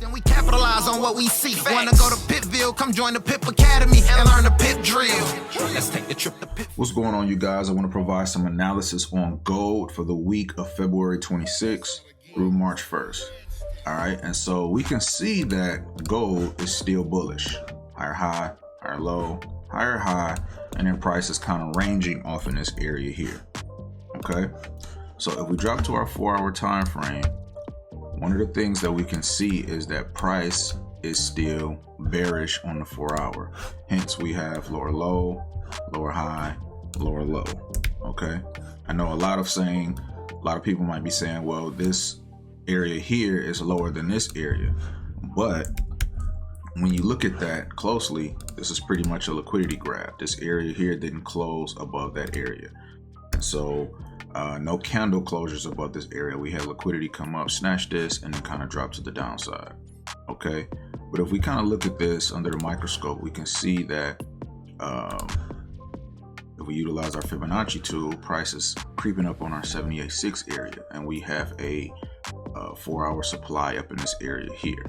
And we capitalize on what we see. Wanna go to Pitville? Come join the Pip Academy and learn the Pip drill. Let's take the trip to Pip. What's going on, you guys? I want to provide some analysis on gold for the week of February 26th through March 1st. All right, and so we can see that gold is still bullish. Higher high, higher low, higher high, and then price is kind of ranging off in this area here. Okay, so if we drop to our 4-hour time frame, one of the things that we can see is that price is still bearish on the 4-hour. Hence, we have lower low, lower high, lower low. Okay, I know a lot of people might be saying, well, this area here is lower than this area, but when you look at that closely, this is pretty much a liquidity grab. This area here didn't close above that area, and so no candle closures above this area. We had liquidity come up, snatch this, and then kind of drop to the downside. Okay, but if we kind of look at this under the microscope, we can see that if we utilize our Fibonacci tool, price is creeping up on our 78.6 area, and we have a 4-hour supply up in this area here.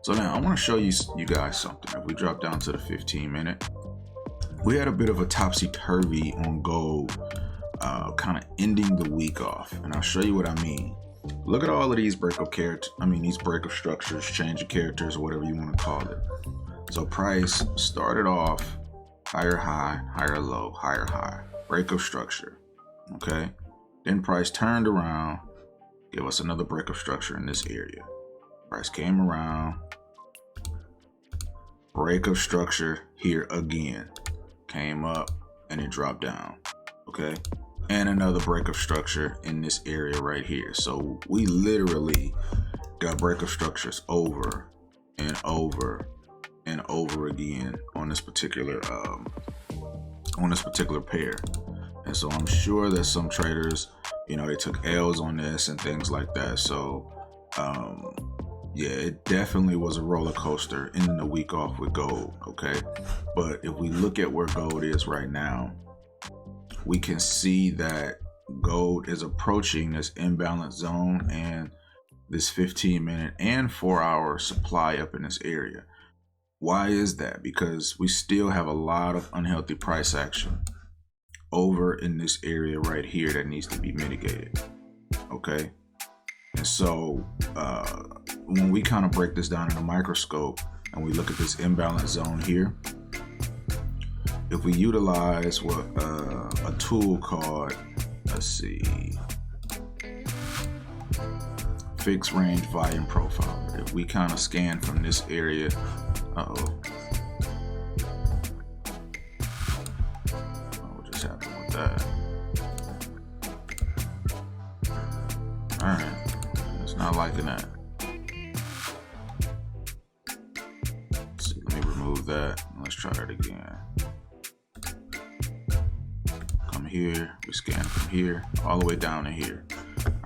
So now I want to show you guys something. If we drop down to the 15-minute, we had a bit of a topsy-turvy on gold, kind of ending the week off, and I'll show you what I mean. Look at all of these breakup structures, change of characters, or whatever you want to call it. So price started off higher high, higher low, higher high, breakup structure. Okay, then price turned around, give us another breakup structure in this area. Price came around, breakup structure here again, came up, and it dropped down. Okay, and another breakup structure in this area right here. So we literally got breakup structures over and over and over again on this particular pair. And so I'm sure that some traders, they took L's on this and things like that. So yeah, it definitely was a roller coaster ending the week off with gold. Okay, but if we look at where gold is right now, we can see that gold is approaching this imbalance zone and this 15-minute and 4-hour supply up in this area. Why is that? Because we still have a lot of unhealthy price action over in this area right here that needs to be mitigated. Okay, and so when we kind of break this down in a microscope and we look at this imbalance zone here, if we utilize a tool called, let's see, fixed range volume profile, if we kind of scan from this area, what just happened with that? All right, it's not liking that. Let's see, let me remove that. Let's try that again. Come here, we scan from here all the way down to here.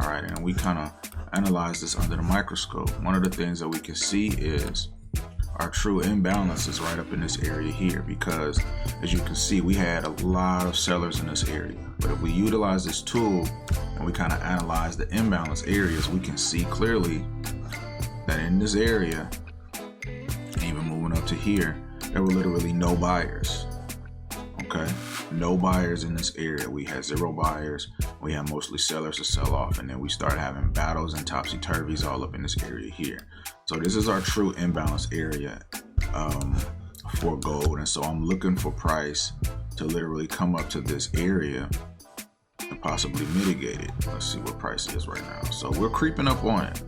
All right, and we kind of analyze this under the microscope. One of the things that we can see is our true imbalance is right up in this area here, because as you can see, we had a lot of sellers in this area. But if we utilize this tool and we kind of analyze the imbalance areas, we can see clearly that in this area, and even moving up to here, there were literally no buyers. Okay, no buyers in this area. We had 0 buyers. We had mostly sellers to sell off, and then we started having battles and topsy-turvies all up in this area here. So this is our true imbalance area for gold, and so I'm looking for price to literally come up to this area and possibly mitigate it. Let's see what price is right now. So we're creeping up on it.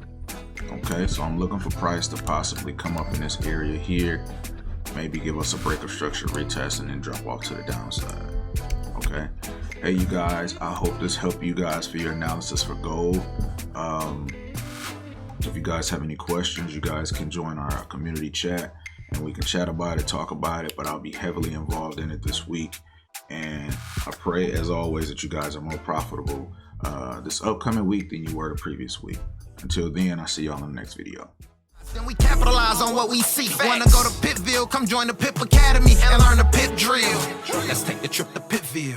Okay, so I'm looking for price to possibly come up in this area here, maybe give us a breakup structure retest, and then drop off to the downside. Okay, hey you guys, I hope this helped you guys for your analysis for gold. If you guys have any questions, you guys can join our community chat and we can chat about it, talk about it, but I'll be heavily involved in it this week. And I pray, as always, that you guys are more profitable this upcoming week than you were the previous week. Until then, I'll see y'all in the next video. Then we capitalize on what we see. Wanna go to Pitville? Come join the Pip Academy and learn the Pip drill. Let's take the trip to Pitville.